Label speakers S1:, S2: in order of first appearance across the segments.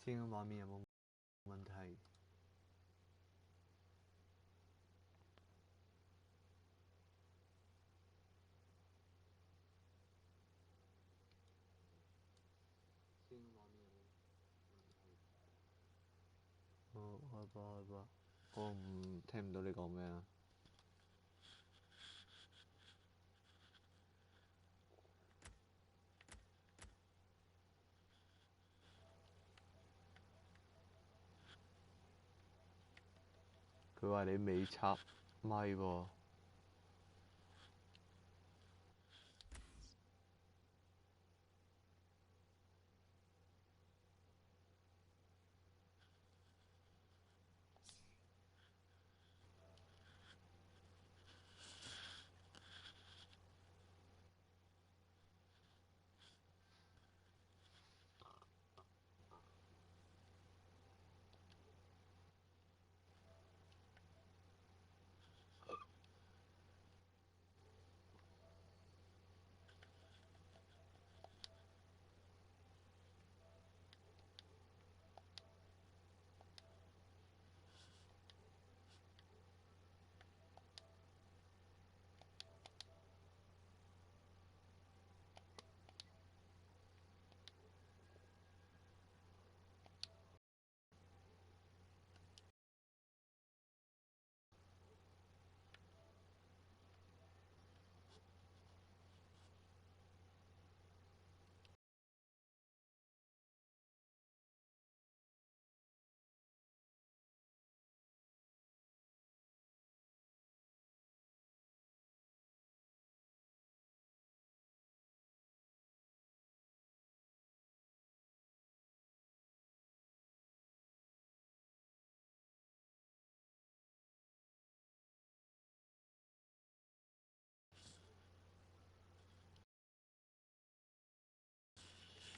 S1: 先個畫面有冇問題？哦，開播開播，我聽唔到你講咩啊？佢話你未插咪喎。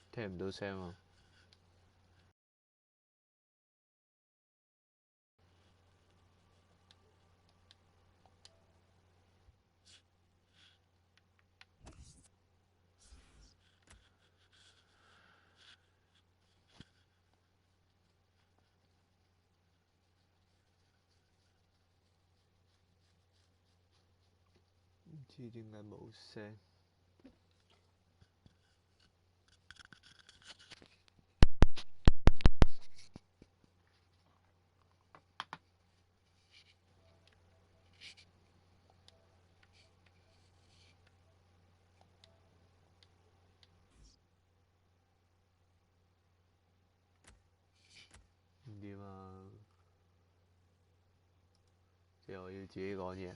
S1: 聽唔到聲喎。唔知點解冇聲。唔掂啊！即係我要自己講嘢。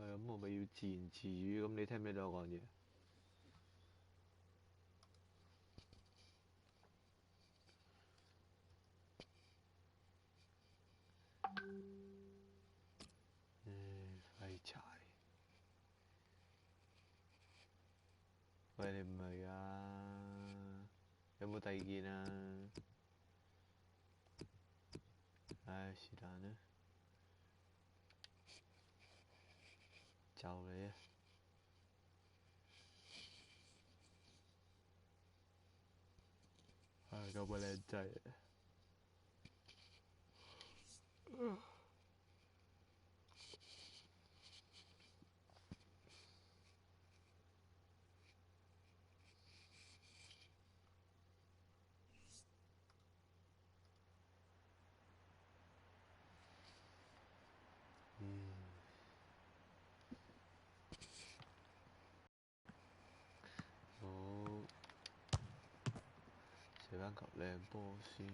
S1: 咁我咪要自言自語，咁你聽唔聽到我講嘢？廢柴！喂，你唔係啊？有冇第二件啊？唉，是但啦，就你啊！唉，咁嘅靚仔。射翻球靚波先。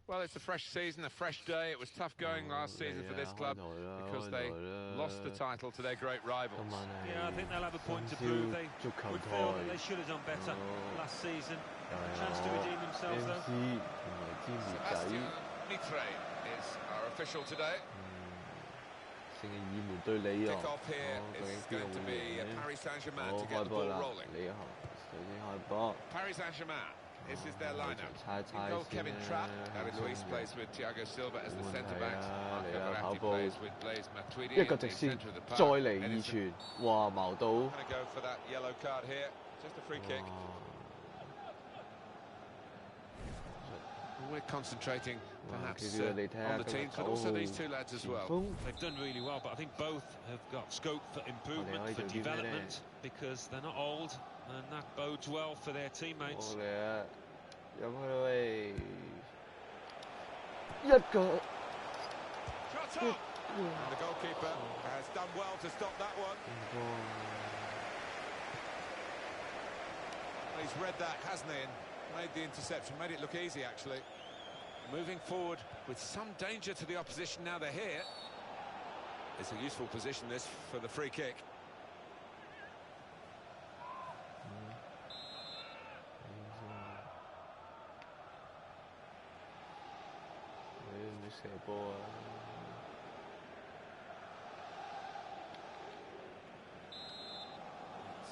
S2: Well, it's a fresh season, a fresh day. It was tough going last season for this club because they lost the title to their great rivals.
S3: Yeah, I think they'll have a point to prove. They would feel that they should have done better last season. A chance to redeem themselves, though.
S2: Sebastian Mitre is our official today. Kick-off here is going to be Paris Saint-Germain to get the ball rolling. Paris Saint-Germain. This is their lineup. In goal, Kevin Trapp. David Luiz plays with Thiago Silva as the centre-backs. Marco Verratti plays with Blaise Matuidi in the centre of the park.
S1: 再嚟二傳，哇矛到！
S2: Going to go for that yellow card here. Just a free kick. We're concentrating perhaps on the teams, but also these two lads as well.
S3: They've done really well, but I think both have got scope for improvement, for development, because they're not old, and that bodes well for their teammates.
S1: 入去啦喂！一個。
S2: Shot on! And the goalkeeper has done well to stop that one. Well, he's read that, hasn't he? And made the interception, made it look easy actually. Moving forward with some danger to the opposition now they're here. It's a useful position this for the free kick.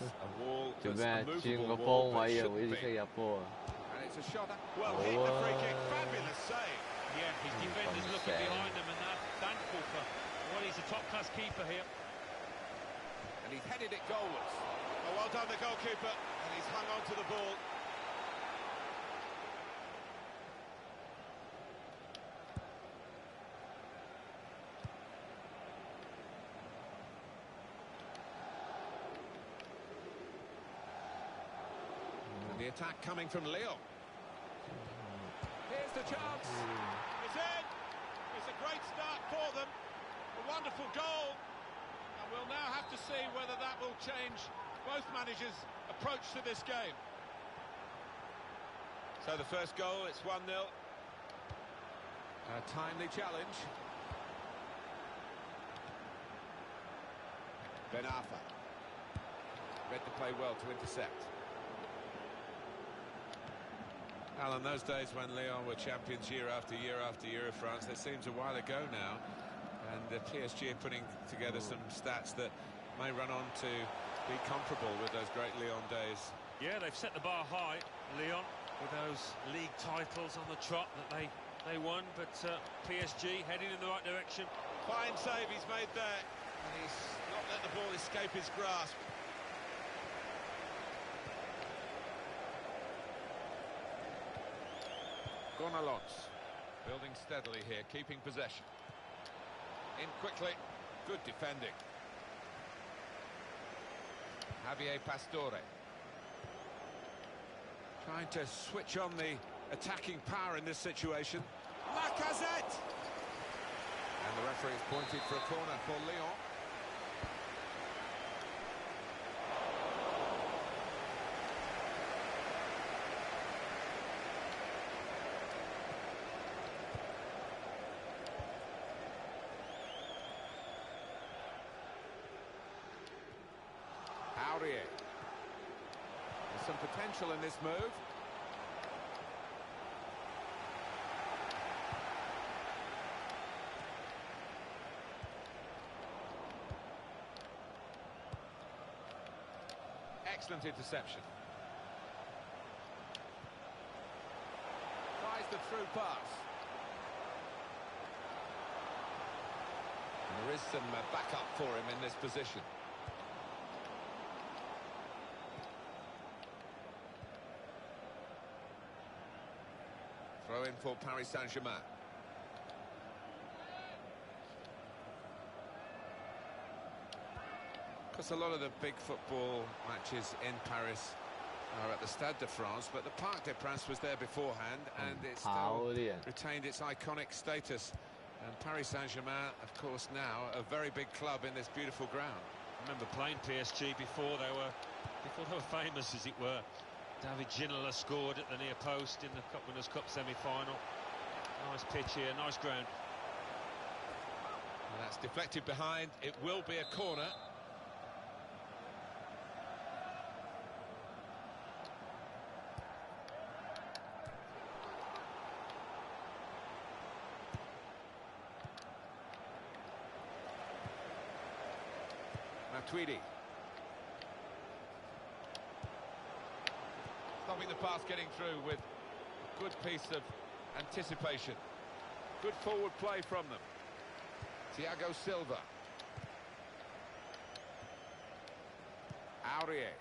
S2: A wall that's a movable wall, but it shouldn't be. And it's a shot. Well hit, the free kick, fabulous save.
S3: Yeah, his defenders looking behind him, and they're thankful for, well, he's a top-class keeper here.
S2: And he's headed it goalwards. Oh, well done the goalkeeper, and he's hung on to the ball. The attack coming from Lyon. Here's the chance. It's in. It's a great start for them. A wonderful goal. And we'll now have to see whether that will change both managers' approach to this game. So the first goal, it's 1-0. A timely challenge. Ben Arfa. Read the play well to intercept. Alan, those days when Lyon were champions year after year after year of France, that seems a while ago now, and the PSG are putting together some stats that may run on to be comparable with those great Lyon days.
S3: Yeah, they've set the bar high, Lyon, with those league titles on the trot that they won, but PSG heading in the right direction.
S2: Fine save he's made there, and he's not let the ball escape his grasp. Gonalons building steadily here, keeping possession. In quickly, good defending. Javier Pastore trying to switch on the attacking power in this situation. Lacazette! And the referee has pointed for a corner for Lyon. There's some potential in this move. Excellent interception. Tries the through pass. There is some backup for him in this position. Throw in for Paris Saint-Germain. Because a lot of the big football matches in Paris are at the Stade de France, but the Parc des Princes was there beforehand, and it still retained its iconic status. And Paris Saint-Germain, of course, now a very big club in this beautiful ground.
S3: I remember playing PSG before they were famous, as it were. David Ginola scored at the near post in the Cup Winners' Cup semi-final. Nice pitch here, nice ground.
S2: And that's deflected behind. It will be a corner. Matuidi. Stopping the pass getting through with a good piece of anticipation. Good forward play from them. Thiago Silva. Aurier.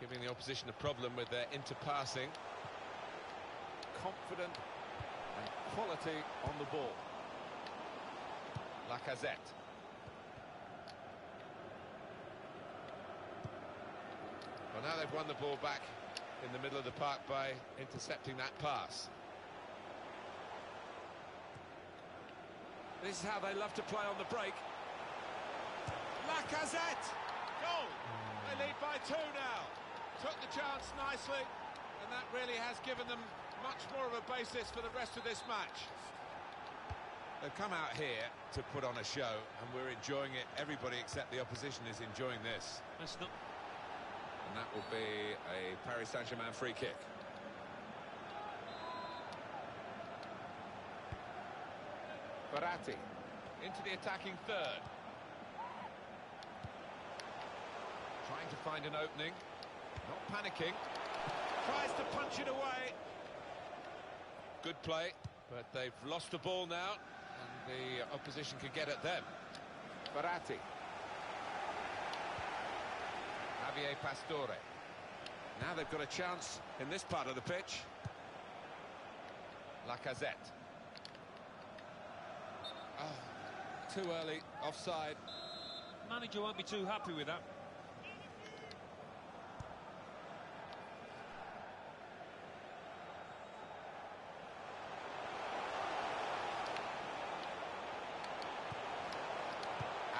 S2: Giving the opposition a problem with their interpassing. Confident and quality on the ball. Lacazette. Well, now they've won the ball back in the middle of the park by intercepting that pass. This is how they love to play on the break. Lacazette! Goal! They lead by 2 now. Took the chance nicely, and that really has given them much more of a basis for the rest of this match. They've come out here to put on a show, and we're enjoying it. Everybody except the opposition is enjoying this.
S3: That's not...
S2: And that will be a Paris Saint-Germain free kick. Verratti into the attacking third. Trying to find an opening. Not panicking. Tries to punch it away. Good play, but they've lost the ball now, and the opposition can get at them. Verratti. Javier Pastore. Now they've got a chance in this part of the pitch. Lacazette. Oh, too early, offside.
S3: Manager won't be too happy with that.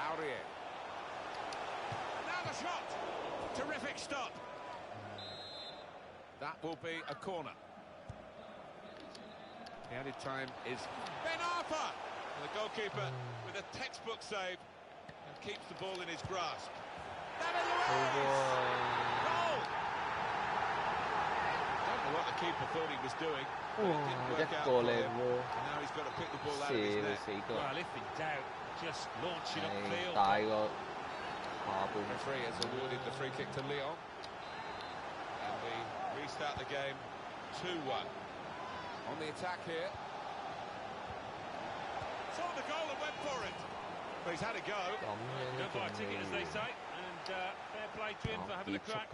S2: Aurier. Now the shot. Terrific stop. That will be a corner. The added time is Ben Arfa. The goalkeeper with a textbook save and keeps the ball in his grasp. David Luiz! Goal! Don't know what the keeper thought he was doing, but it didn't work out for him. And now he's got to pick the ball out of his net.
S3: Well, if in doubt, just launch it upfield.
S2: The referee has awarded the free kick to Lyon. And we restart the game 2-1. On the attack here. Saw the goal and went for it. But he's had a go.
S3: Don't buy a ticket, as they say. And fair play to him for having a crack.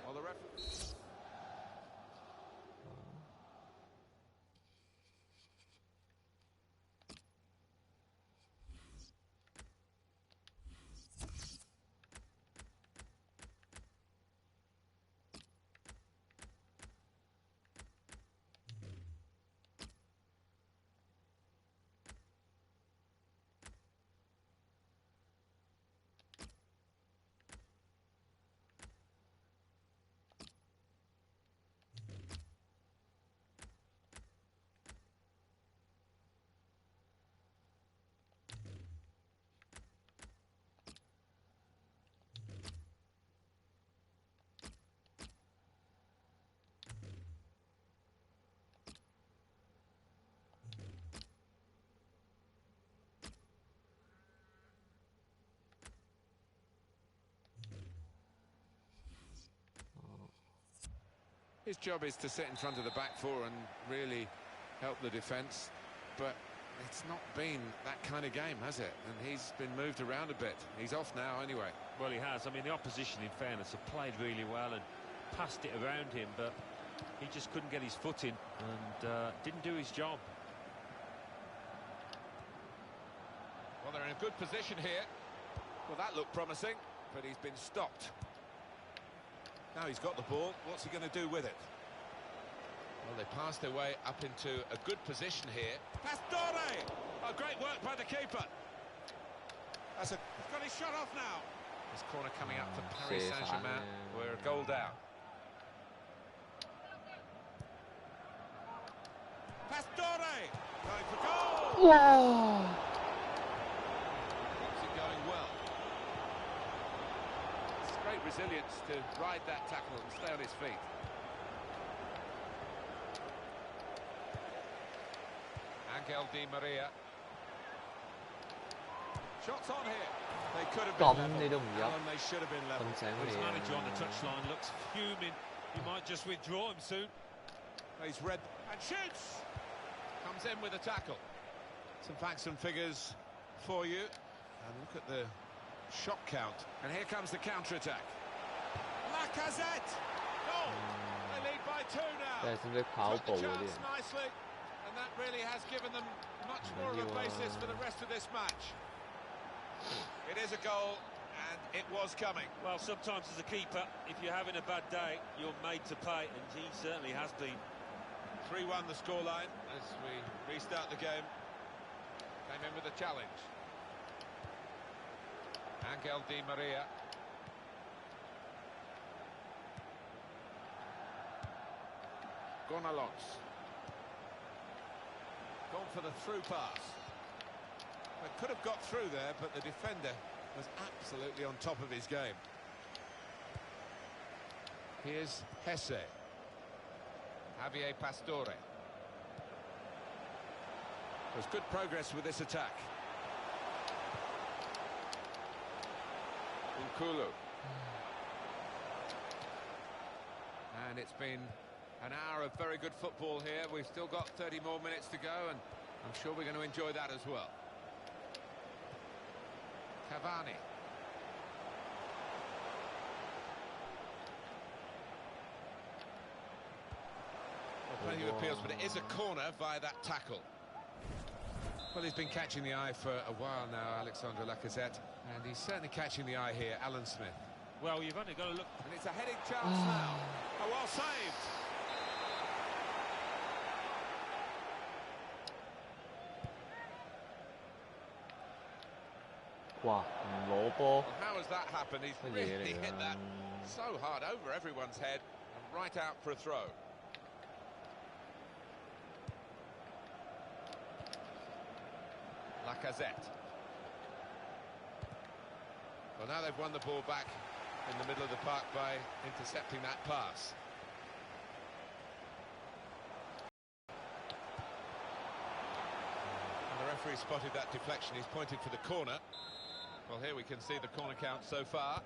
S2: Well, the referee... His job is to sit in front of the back four and really help the defence, but it's not been that kind of game, has it? And he's been moved around a bit. He's off now anyway.
S3: Well, he has. I mean, the opposition, in fairness, have played really well and passed it around him, but he just couldn't get his foot in and didn't do his job.
S2: Well, they're in a good position here. Well, that looked promising, but he's been stopped. Now he's got the ball. What's he going to do with it? Well, they passed their way up into a good position here. Pastore! Oh, great work by the keeper. He's got his shot off now. This corner coming up for Paris Saint-Germain. We're a goal down. Pastore! Going for goal!
S1: 와.
S2: Keeps it going well. It's great resilience to ride that tackle and stay on his feet. Angel Di Maria. Shots on here. They could have been level. Alan, they should have been level.
S3: His manager on the touchline looks fuming. He might just withdraw him soon.
S2: He's read and shoots. Comes in with a tackle. Some facts and figures for you. And look at the shot count. And here comes the counter-attack. Lacazette. Goal. They lead by 2 now.
S1: 네, 근데
S2: Took the
S1: 跑步嗰啲
S2: chance nicely. And that really has given them much more of a basis for the rest of this match. It is a goal, and it was coming.
S3: Well, sometimes as a keeper, if you're having a bad day, you're made to pay, and he certainly has been.
S2: 3-1 the scoreline as we restart the game. Came in with a challenge. Angel Di Maria. Gonalons. Gone for the through pass. They could have got through there, but the defender was absolutely on top of his game. Here's Hesse. Javier Pastore. There's good progress with this attack. Nkulu. And it's been an hour of very good football here. We've still got 30 more minutes to go, and I'm sure we're going to enjoy that as well. Cavani. Well, plenty of appeals, but it is a corner via that tackle. Well, he's been catching the eye for a while now, Alexandre Lacazette, and he's certainly catching the eye here, Alan Smith.
S3: Well, you've only got to look.
S2: And it's a heading chance now. Oh, well saved.
S1: 와, 안攞波.
S2: How has that happened? He's really hit that so hard over everyone's head and right out for a throw. Lacazette. Well, now they've won the ball back in the middle of the park by intercepting that pass. And the referee spotted that deflection. He's pointed for the corner. Well, here we can see the corner count so far.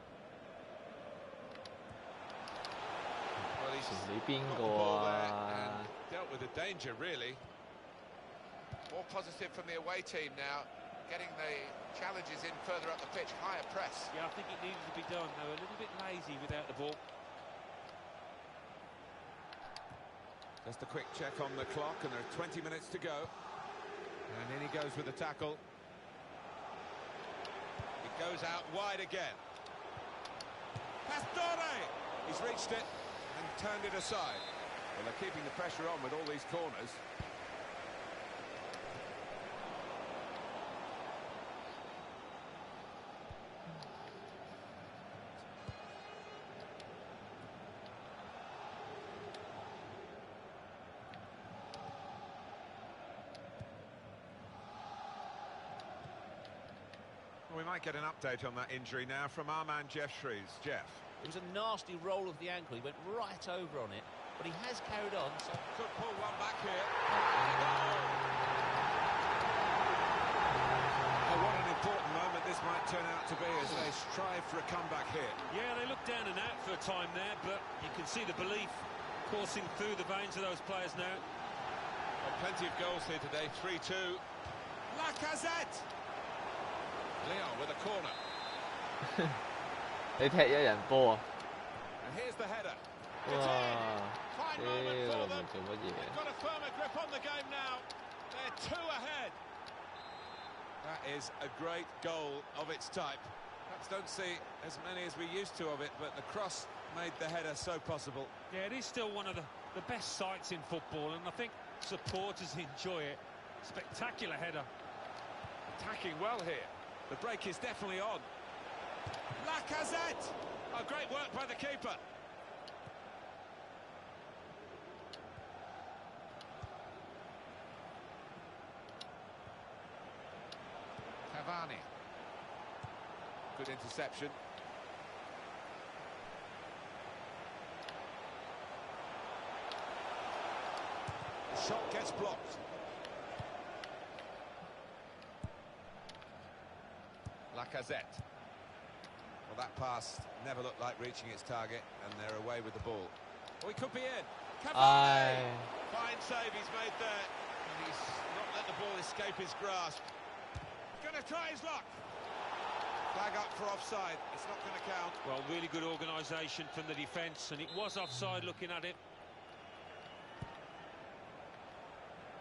S2: Well, he's got the ball there and dealt with the danger, really. More positive from the away team now, getting the challenges in further up the pitch, higher press.
S3: Yeah, I think it needed to be done. They were a little bit lazy without the ball.
S2: Just a quick check on the clock, and there are 20 minutes to go. And in he goes with the tackle. It goes out wide again. Pastore! He's reached it and turned it aside. Well, they're keeping the pressure on with all these corners. We might get an update on that injury now from our man Jeff Shreves. Jeff.
S4: It was a nasty roll of the ankle. He went right over on it, but he has carried on. So
S2: could pull one back here. Oh, what an important moment this might turn out to be as they strive for a comeback here.
S3: Yeah, they look down and out for a time there, but you can see the belief coursing through the veins of those players now.
S2: Well, plenty of goals here today, 3-2. Lacazette! Leon with a corner.
S1: 你踢一人波啊！
S2: And here's the header.
S1: 哇！
S2: Fine
S1: 屌，
S2: moment
S1: 你
S2: for
S1: 做
S2: them.
S1: 乜嘢？
S2: They've got a firmer grip on the game now. They're 2 ahead. That is a great goal of its type. Perhaps don't see as many as we used to of it, but the cross made the header so possible.
S3: Yeah, it is still one of the best sights in football, and I think supporters enjoy it. Spectacular header.
S2: Attacking well here. The break is definitely on. Lacazette! Oh, great work by the keeper. Cavani. Good interception. The shot gets blocked. Lacazette. Well, that pass never looked like reaching its target, and they're away with the ball. Oh, he could be in. Cavani! Fine save he's made there. And he's not let the ball escape his grasp. Going to try his luck. Flag up for offside. It's not going to count.
S3: Well, really good organisation from the defence, and it was offside looking at it.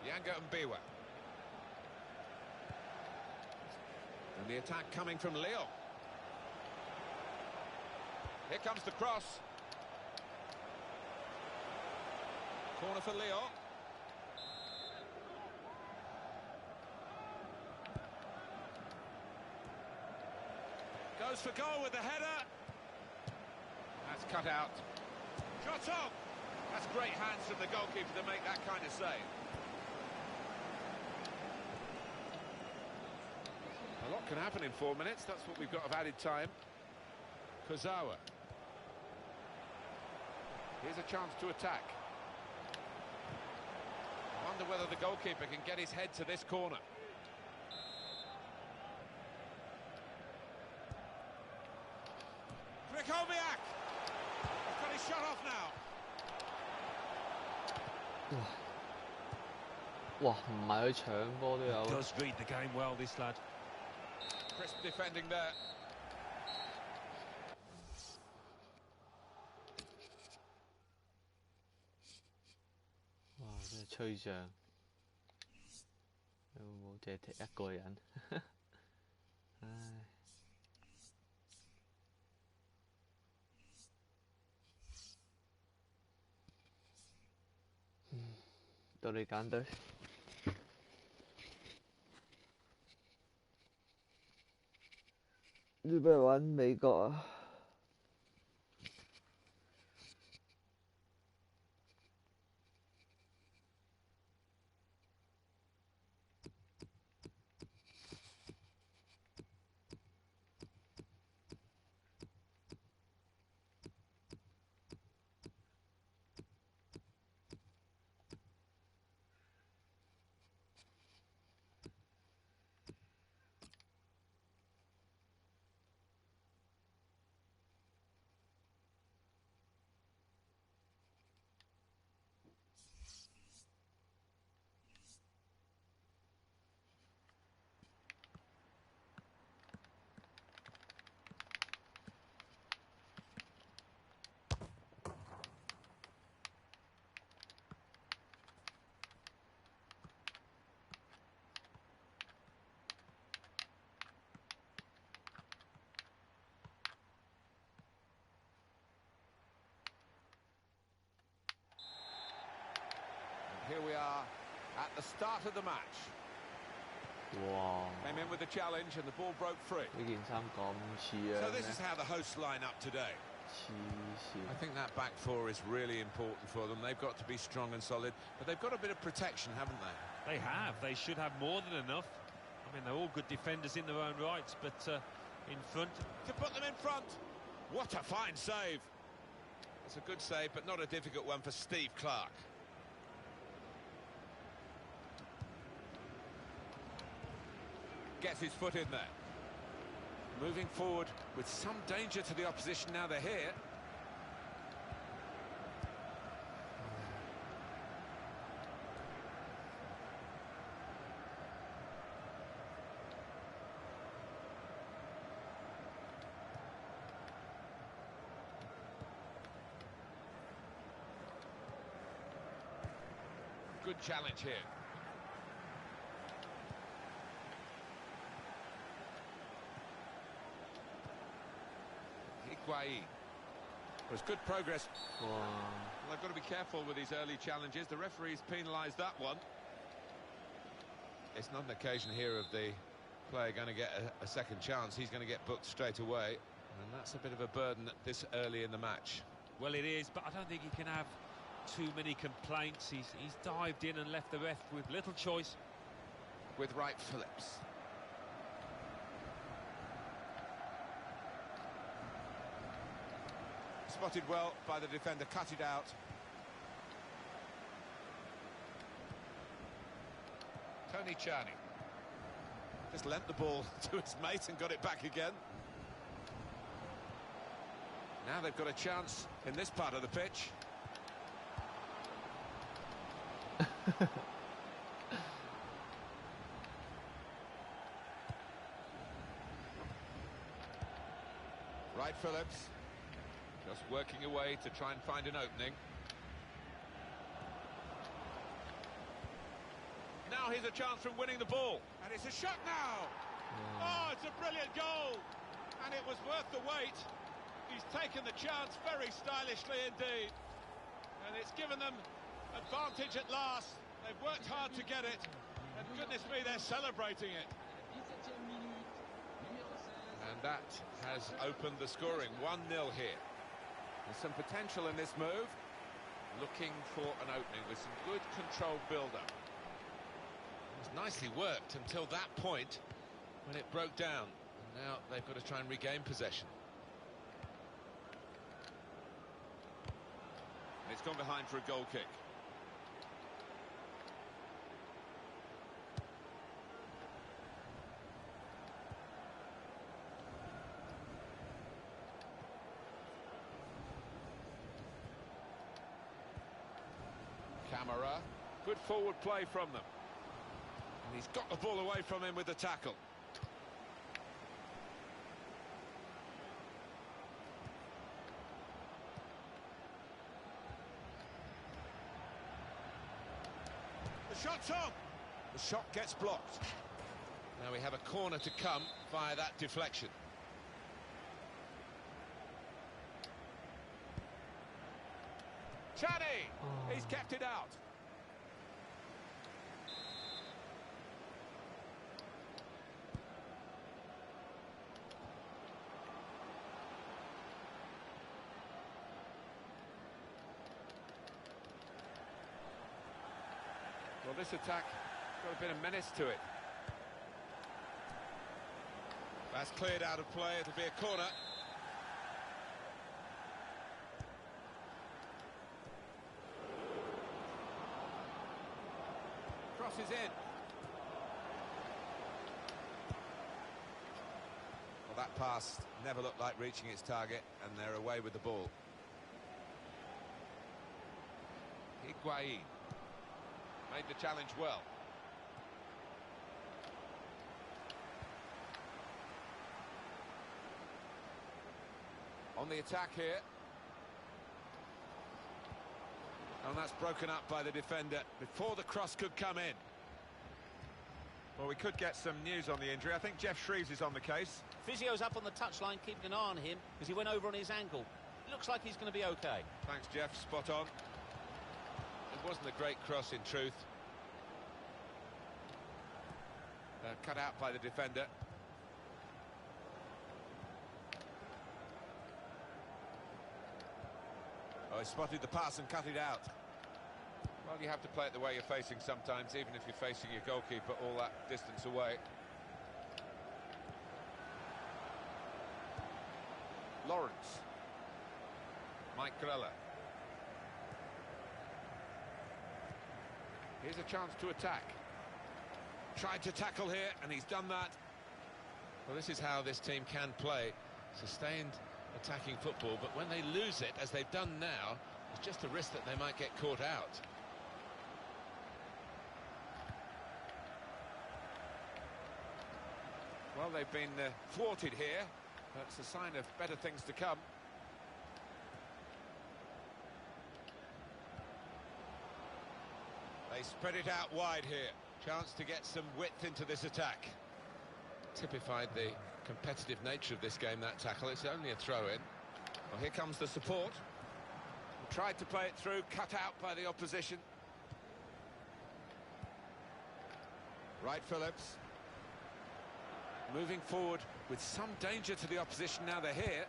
S2: Yanga and Biwa. And the attack coming from Leo. Here comes the cross. Corner for Leo. Goes for goal with the header. That's cut out. Shot on! That's great hands from the goalkeeper to make that kind of save. A lot can happen in 4 minutes. That's what we've got of added time. Kozawa. Here's a chance to attack. I wonder whether the goalkeeper can get his head to this corner. Krikoviak! He's got his shot off now.
S1: 哇！唔係去搶波都有。
S3: Does read the game well, this lad.
S2: Crisp defending there.
S1: 哇！真係吹脹，有冇淨係踢一個人？唉，到你揀隊。要不如玩美國啊？Here
S2: we are at the start of the match.
S1: 哇！
S2: Came in with the challenge and the ball broke free.
S1: 呢件衫咁似樣
S2: So this
S1: 嘅，
S2: is how the hosts line up today.
S1: 黐
S2: I
S1: 線。
S2: think that back four is really important for them. They've got to be strong and solid, but they've got a bit of protection, haven't they?
S3: They have. They should have more than enough. I mean, they're all good defenders in their own rights, but in front...
S2: To put them in front. What a fine save. It's a good save, but not a difficult one for Steve Clark. Gets his foot in there. Moving forward with some danger to the opposition now they're here. good challenge here. Higuain. There's good progress.
S1: 와,
S2: Well, they've got to be careful with these early challenges. The referee's penalised that one. It's not an occasion here of the player going to get a second chance. He's going to get booked straight away. And that's a bit of a burden this early in the match.
S3: Well, it is, but I don't think he can have too many complaints. He's dived in and left the ref with little choice.
S2: With Wright Phillips. Spotted well by the defender, cut it out. Tony Charney. Just lent the ball to his mate and got it back again. Now they've got a chance in this part of the pitch. Wright Phillips just working away to try and find an opening. Now here's a chance from winning the ball. And it's a shot now. Oh, it's a brilliant goal. And it was worth the wait. He's taken the chance very stylishly indeed. And it's given them advantage at last. They've worked hard to get it. And goodness me, they're celebrating it. And that has opened the scoring. 1-0 here. There's some potential in this move. Looking for an opening with some good controlled build-up. It was nicely worked until that point when it broke down. And now they've got to try and regain possession. And it's gone behind for a goal kick. Camara, good forward play from them. And he's got the ball away from him with the tackle. The shot's on. The shot gets blocked. Now we have a corner to come via that deflection. Chani! He's kept it out. Well, this attack got a bit of menace to it. That's cleared out of play. It'll be a corner. Crosses in. Well, that pass never looked like reaching its target, and they're away with the ball. Higuain made the challenge well. On the attack here. And that's broken up by the defender before the cross could come in. Well, we could get some news on the injury. I think Jeff Shreves is on the case.
S4: Physio's up on the touchline, keeping an eye on him as he went over on his ankle. Looks like he's going to be okay.
S2: Thanks, Jeff. Spot on. It wasn't a great cross, in truth. Cut out by the defender. Oh, he spotted the pass and cut it out. Well, you have to play it the way you're facing sometimes, even if you're facing your goalkeeper all that distance away. Lawrence. Mike Grella. Here's a chance to attack. Tried to tackle here, and he's done that. Well, this is how this team can play. Sustained attacking football, but when they lose it, as they've done now, it's just a risk that they might get caught out. Well, they've been thwarted here. That's a sign of better things to come. They Spread it out wide here. Chance to get some width into this attack. Typified the competitive nature of this game, that tackle. It's only a throw-in. Well, here comes the support. Tried to play it through, cut out by the opposition. Wright Phillips. Moving forward with some danger to the opposition now they're here.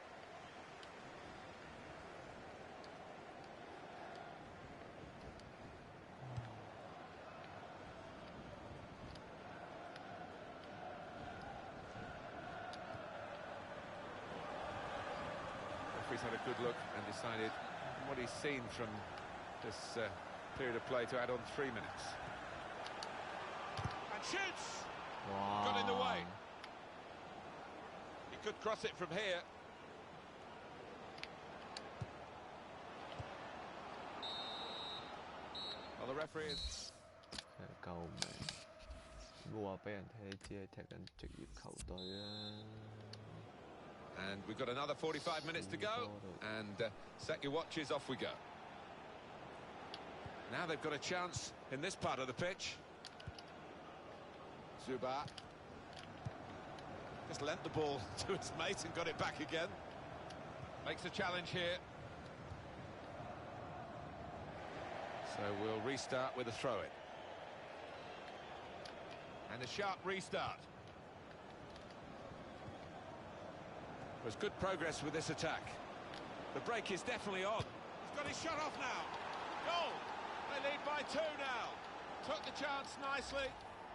S2: Referee's had a good look and decided what he's seen from this period of play to add on 3 minutes. And shoots! Got in the way. He could cross it from here. Well, the referee is...
S1: 救命！冇話俾人睇，只係踢緊職業球隊啊！
S2: And we've got another 45 minutes to go. And set your watches, off we go. Now they've got a chance in this part of the pitch. Zuba just lent the ball to his mate and got it back again. Makes a challenge here. So we'll restart with a throw-in. And a sharp restart. There's good progress with this attack. The break is definitely on. He's got his shot off now. Goal! They lead by 2 now. Took the chance nicely,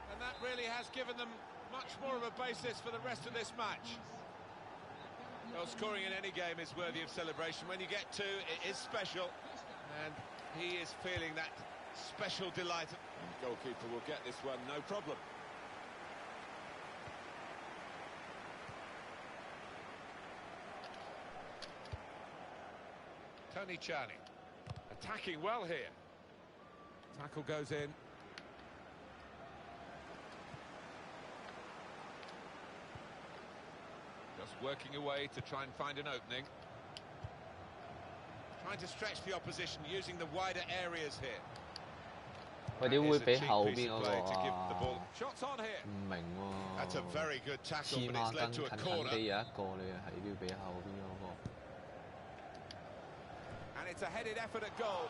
S2: and that really has given them much more of a basis for the rest of this match. Well, scoring in any game is worthy of celebration. When you get 2, it is special, and he is feeling that special delight. The goalkeeper will get this one, no problem. Tony Charney attacking well here. Tackle goes in. Just working away to try and find an opening. Trying to stretch the opposition using the wider areas here.
S1: 佢點會俾後邊嗰個啊？
S2: Shots on here.
S1: 唔明喎。
S2: That's a very good tackle,
S1: 黐
S2: but
S1: 孖
S2: it's led
S1: 筋
S2: to a
S1: 近
S2: corner.
S1: 啲有一個，你係都要俾後邊嗰個。
S2: And it's a headed effort at goal.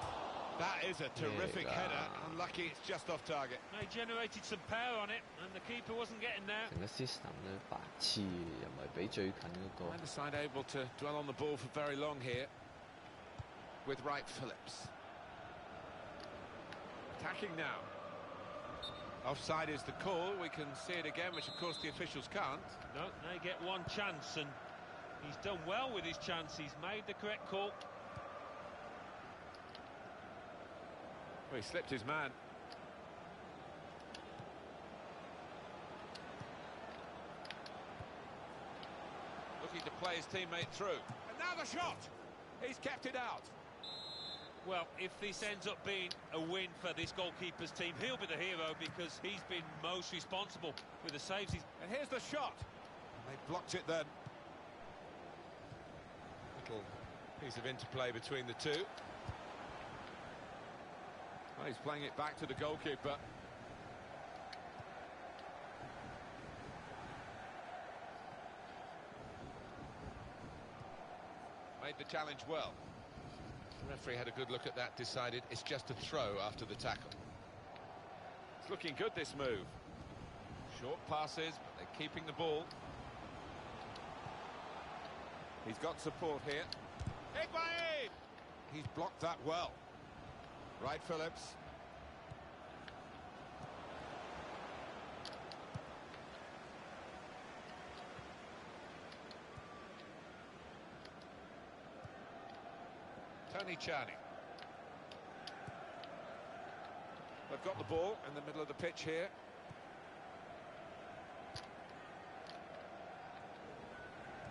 S2: That is a terrific header. Unlucky, it's just off target.
S3: They generated some power on it, and the keeper wasn't getting there.
S1: 成個 system 都白痴，又唔係俾最近嗰個。
S2: Neither side able to dwell on the ball for very long here. With Wright Phillips. Attacking now. Offside is the call. We can see it again, which of course the officials can't.
S3: No, they get one chance, and he's done well with his chance. He's made the correct call.
S2: Well, he slipped his man. Looking to play his teammate through. And now the shot! He's kept it out.
S3: Well, if this ends up being a win for this goalkeeper's team, he'll be the hero because he's been most responsible with the saves.
S2: And here's the shot. They blocked it then. Little piece of interplay between the two. Well, he's playing it back to the goalkeeper. Made the challenge well. The referee had a good look at that, decided it's just a throw after the tackle. It's looking good, this move. Short passes, but they're keeping the ball. He's got support here. Higuain! He's blocked that well. Wright Phillips. Tony Charney. They've got the ball in the middle of the pitch here.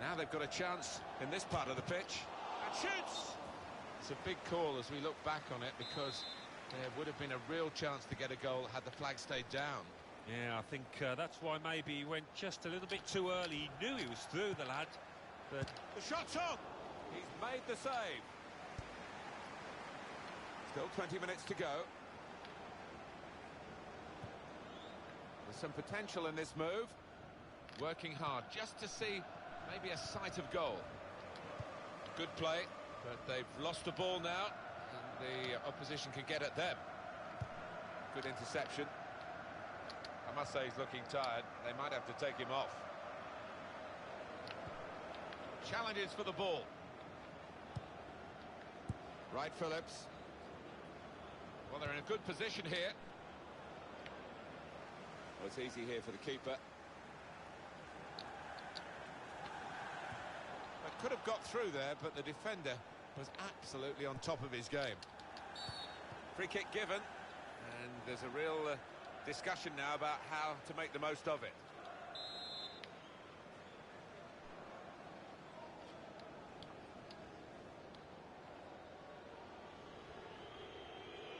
S2: Now they've got a chance in this part of the pitch. And shoots! It's a big call as we look back on it because there would have been a real chance to get a goal had the flag stayed down.
S3: Yeah, I think that's why maybe he went just a little bit too early. He knew he was through, the lad. But
S2: the shot's on! He's made the save. Still 20 minutes to go. some potential in this move. Working hard just to see maybe a sight of goal. Good play, but they've lost the ball now, and the opposition can get at them. Good interception. I must say he's looking tired. They might have to take him off. Challenges for the ball. Right, Phillips. Well, they're in a good position here. Well, it's easy here for the keeper. They could have got through there, but the defender was absolutely on top of his game. Free kick given, and there's a real discussion now about how to make the most of it.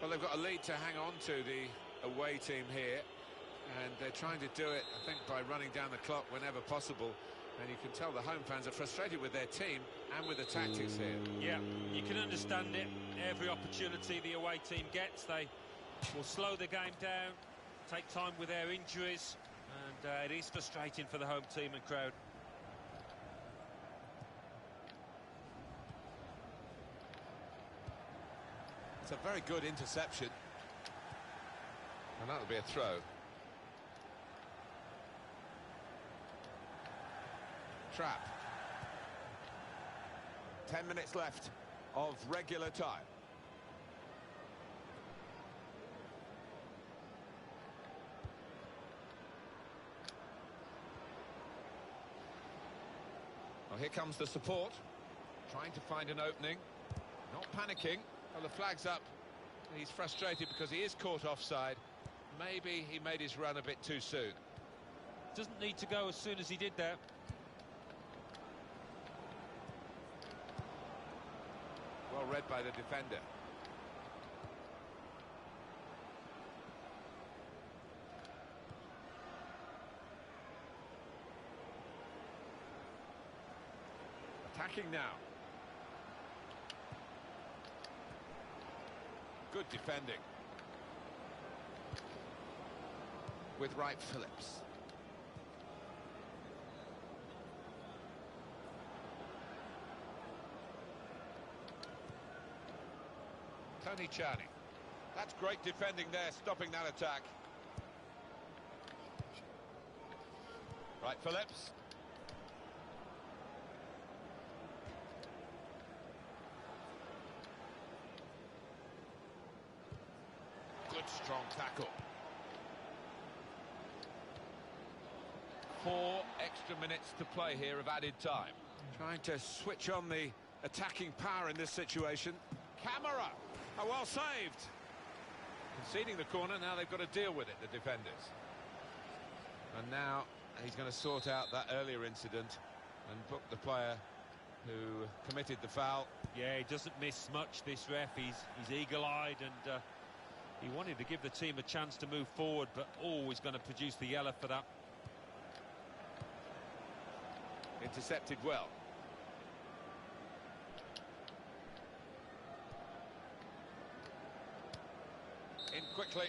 S2: Well, they've got a lead to hang on to, the away team here, and they're trying to do it, I think, by running down the clock whenever possible. And you can tell the home fans are frustrated with their team and with the tactics here.
S3: Yeah, you can understand it. Every opportunity the away team gets, they will slow the game down, take time with their injuries, and it is frustrating for the home team and crowd.
S2: It's a very good interception. And that'll be a throw. Trap. 10 minutes left of regular time. Well, here comes the support. Trying to find an opening. Not panicking. Well, the flag's up. He's frustrated because he is caught offside. Maybe he made his run a bit too soon.
S3: Doesn't need to go as soon as he did there.
S2: Well read by the defender. Attacking now. Good defending. With Wright Phillips. Tony Charney. That's great defending there, stopping that attack. Wright Phillips. Good strong tackle. 4 extra minutes to play here of added time. Trying to switch on the attacking power in this situation. Camera! Oh, well saved. Conceding the corner, now they've got to deal with it, the defenders. And now he's going to sort out that earlier incident and book the player who committed the foul.
S3: Yeah, he doesn't miss much, this ref. He's eagle-eyed, and he wanted to give the team a chance to move forward, but always going to produce the yellow for that.
S2: Intercepted well. In quickly.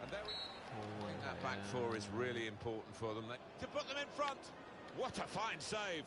S2: And there we I think that back four is really important for them. To put them in front. What a fine save.